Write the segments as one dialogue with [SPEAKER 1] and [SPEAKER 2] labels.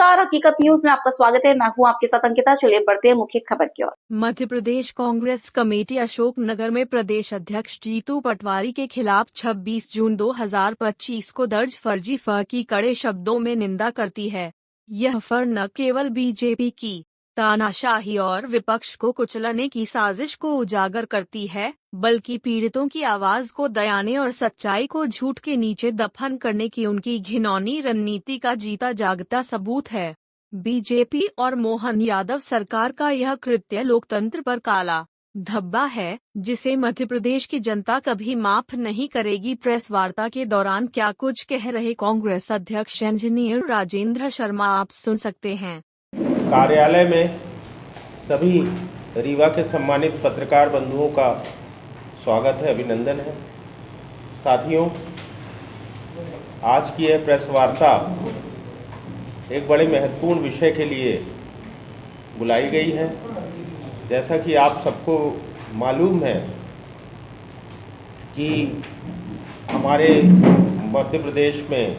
[SPEAKER 1] नमस्कार, हकीकत न्यूज में आपका स्वागत है। मैं हूं आपके साथ अंकिता। चलिए बढ़ते हैं मुख्य खबर की ओर।
[SPEAKER 2] मध्य प्रदेश कांग्रेस कमेटी अशोक नगर में प्रदेश अध्यक्ष जीतू पटवारी के खिलाफ 26 जून 2025 को दर्ज फर्जी फ की कड़े शब्दों में निंदा करती है। यह फ न केवल बीजेपी की तानाशाही और विपक्ष को कुचलने की साजिश को उजागर करती है, बल्कि पीड़ितों की आवाज को दयाने और सच्चाई को झूठ के नीचे दफन करने की उनकी घिनौनी रणनीति का जीता जागता सबूत है। बीजेपी और मोहन यादव सरकार का यह कृत्य लोकतंत्र पर काला धब्बा है, जिसे मध्य प्रदेश की जनता कभी माफ नहीं करेगी। प्रेस वार्ता के दौरान क्या कुछ कह रहे कांग्रेस अध्यक्ष इंजीनियर राजेंद्र शर्मा, आप सुन सकते हैं।
[SPEAKER 3] कार्यालय में सभी रीवा के सम्मानित पत्रकार बंधुओं का स्वागत है, अभिनंदन है। साथियों, आज की यह प्रेस वार्ता एक बड़े महत्वपूर्ण विषय के लिए बुलाई गई है। जैसा कि आप सबको मालूम है कि हमारे मध्य प्रदेश में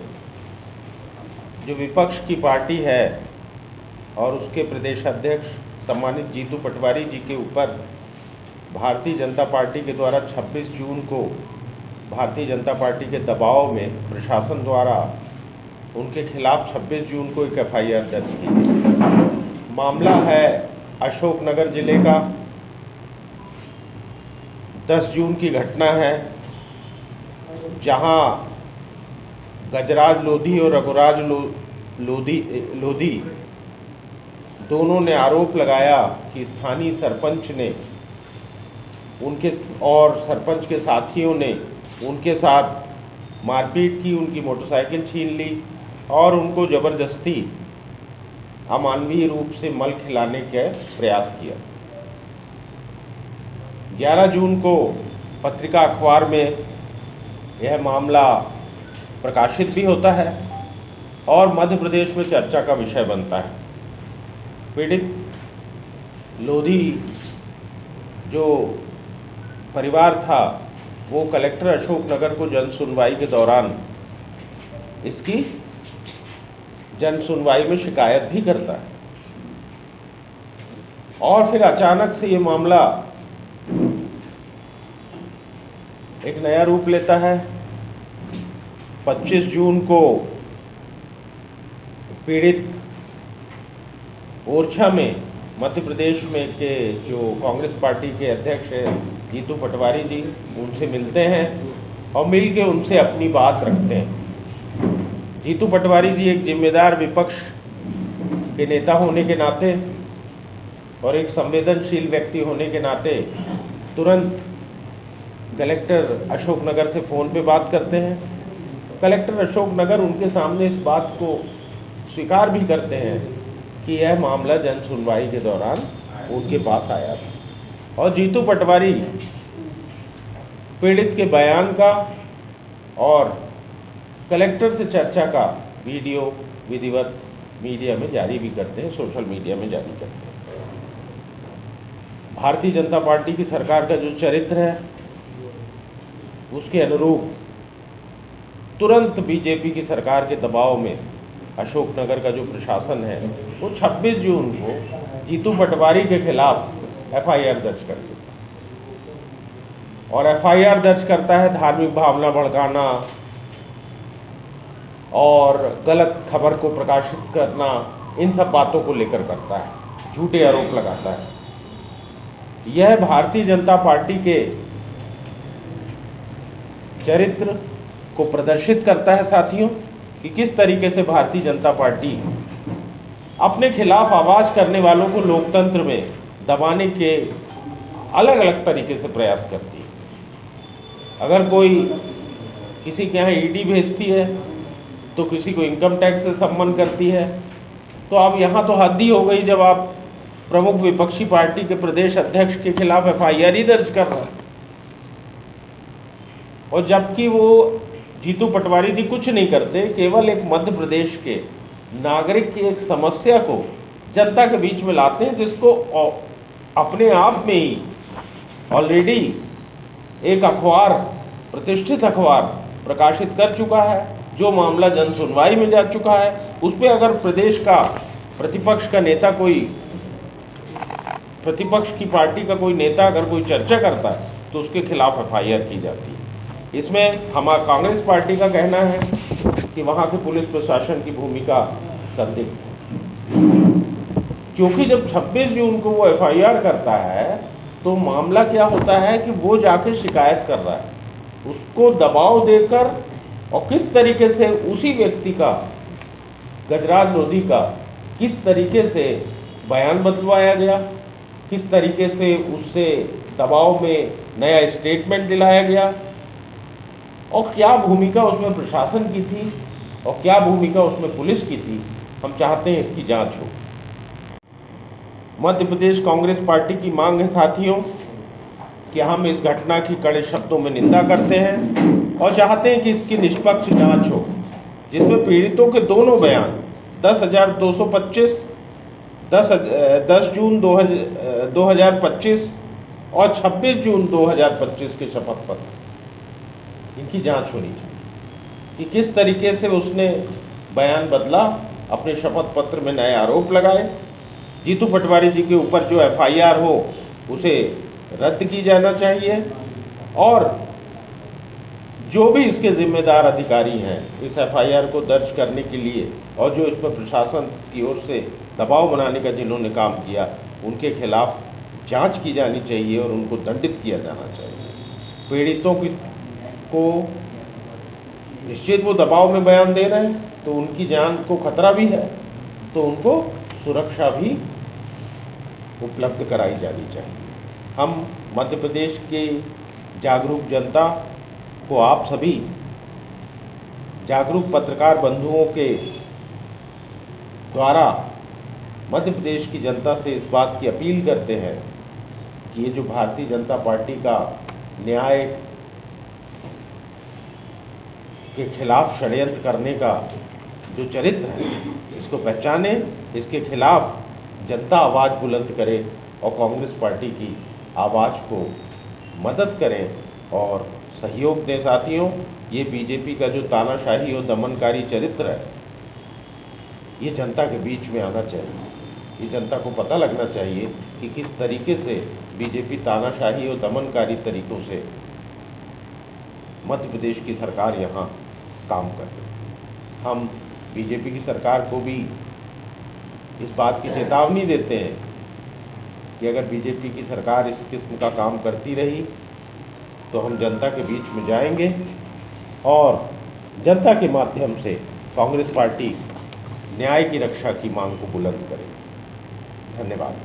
[SPEAKER 3] जो विपक्ष की पार्टी है और उसके प्रदेश अध्यक्ष सम्मानित जीतू पटवारी जी के ऊपर भारतीय जनता पार्टी के द्वारा 26 जून को भारतीय जनता पार्टी के दबाव में प्रशासन द्वारा उनके खिलाफ 26 जून को एक एफआईआर दर्ज की। मामला है अशोकनगर जिले का। 10 जून की घटना है, जहां गजराज लोधी और रघुराज लोधी दोनों ने आरोप लगाया कि स्थानीय सरपंच ने उनके और सरपंच के साथियों ने उनके साथ मारपीट की, उनकी मोटरसाइकिल छीन ली और उनको ज़बरदस्ती अमानवीय रूप से मल खिलाने का प्रयास किया। 11 जून को पत्रिका अखबार में यह मामला प्रकाशित भी होता है और मध्य प्रदेश में चर्चा का विषय बनता है। पीड़ित लोधी जो परिवार था वो कलेक्टर अशोकनगर को जन सुनवाई के दौरान इसकी जन सुनवाई में शिकायत भी करता है और फिर अचानक से ये मामला एक नया रूप लेता है। 25 जून को पीड़ित ओरछा में मध्य प्रदेश में के जो कांग्रेस पार्टी के अध्यक्ष हैं जीतू पटवारी जी, उनसे मिलते हैं और मिल के उनसे अपनी बात रखते हैं। जीतू पटवारी जी एक जिम्मेदार विपक्ष के नेता होने के नाते और एक संवेदनशील व्यक्ति होने के नाते तुरंत कलेक्टर अशोकनगर से फ़ोन पे बात करते हैं। कलेक्टर अशोकनगर उनके सामने इस बात को स्वीकार भी करते हैं कि यह मामला जन सुनवाई के दौरान उनके पास आया था और जीतू पटवारी पीड़ित के बयान का और कलेक्टर से चर्चा का वीडियो विधिवत मीडिया में जारी भी करते हैं, सोशल मीडिया में जारी करते हैं। भारतीय जनता पार्टी की सरकार का जो चरित्र है उसके अनुरूप तुरंत बीजेपी की सरकार के दबाव में अशोकनगर का जो प्रशासन है वो 26 जून को जीतू पटवारी के खिलाफ एफआईआर दर्ज कर देता है और एफआईआर दर्ज करता है धार्मिक भावना भड़काना और गलत खबर को प्रकाशित करना, इन सब बातों को लेकर करता है, झूठे आरोप लगाता है। यह भारतीय जनता पार्टी के चरित्र को प्रदर्शित करता है साथियों कि किस तरीके से भारतीय जनता पार्टी अपने खिलाफ आवाज़ करने वालों को लोकतंत्र में दबाने के अलग अलग तरीके से प्रयास करती है। अगर कोई किसी के यहाँ ईडी भेजती है तो किसी को इनकम टैक्स से सम्मान करती है, तो अब यहाँ तो हद ही हो गई जब आप प्रमुख विपक्षी पार्टी के प्रदेश अध्यक्ष के खिलाफ एफआईआर ही दर्ज कर रहे हैं। और जबकि वो जीतू पटवारी जी कुछ नहीं करते, केवल एक मध्य प्रदेश के नागरिक की एक समस्या को जनता के बीच में लाते हैं, जिसको अपने आप में ही ऑलरेडी एक अखबार, प्रतिष्ठित अखबार प्रकाशित कर चुका है, जो मामला जन सुनवाई में जा चुका है उस पर अगर प्रदेश का प्रतिपक्ष का नेता कोई प्रतिपक्ष की पार्टी का कोई नेता अगर कोई चर्चा करता है तो उसके खिलाफ एफआईआर की जाती है। इसमें हमारा कांग्रेस पार्टी का कहना है कि वहाँ के पुलिस प्रशासन की भूमिका संदिग्ध है, क्योंकि जब 26 जून को वो एफआईआर करता है तो मामला क्या होता है कि वो जाके शिकायत कर रहा है, उसको दबाव देकर और किस तरीके से उसी व्यक्ति का, गजराज लोधी का, किस तरीके से बयान बदलवाया गया, किस तरीके से उससे दबाव में नया स्टेटमेंट दिलाया गया और क्या भूमिका उसमें प्रशासन की थी और क्या भूमिका उसमें पुलिस की थी, हम चाहते हैं इसकी जांच हो। मध्य प्रदेश कांग्रेस पार्टी की मांग है साथियों कि हम इस घटना की कड़े शब्दों में निंदा करते हैं और चाहते हैं कि इसकी निष्पक्ष जांच हो, जिसमें पीड़ितों के दोनों बयान 10,225 10 जून 2025 और 26 जून 2025 के शपथ पत्र, इनकी जांच होनी चाहिए कि किस तरीके से उसने बयान बदला, अपने शपथ पत्र में नए आरोप लगाए। जीतू पटवारी जी के ऊपर जो एफआईआर हो उसे रद्द की जाना चाहिए और जो भी इसके जिम्मेदार अधिकारी हैं इस एफआईआर को दर्ज करने के लिए और जो इस पर प्रशासन की ओर से दबाव बनाने का जिन्होंने काम किया उनके खिलाफ जांच की जानी चाहिए और उनको दंडित किया जाना चाहिए। पीड़ितों को निश्चित वो दबाव में बयान दे रहे हैं तो उनकी जान को खतरा भी है, तो उनको सुरक्षा भी उपलब्ध कराई जानी चाहिए। हम मध्य प्रदेश के जागरूक जनता को, आप सभी जागरूक पत्रकार बंधुओं के द्वारा मध्य प्रदेश की जनता से इस बात की अपील करते हैं कि ये जो भारतीय जनता पार्टी का न्याय के खिलाफ षड्यंत्र करने का जो चरित्र है इसको पहचाने, इसके खिलाफ जनता आवाज़ बुलंद करे और कांग्रेस पार्टी की आवाज़ को मदद करें और सहयोग दें। साथियों, ये बीजेपी का जो तानाशाही और दमनकारी चरित्र है ये जनता के बीच में आना चाहिए। ये जनता को पता लगना चाहिए कि किस तरीके से बीजेपी तानाशाही और दमनकारी तरीकों से मध्य प्रदेश की सरकार यहाँ काम कर रही है। हम बीजेपी की सरकार को भी इस बात की चेतावनी देते हैं कि अगर बीजेपी की सरकार इस किस्म का काम करती रही तो हम जनता के बीच में जाएंगे और जनता के माध्यम से कांग्रेस पार्टी न्याय की रक्षा की मांग को बुलंद करेगी। धन्यवाद।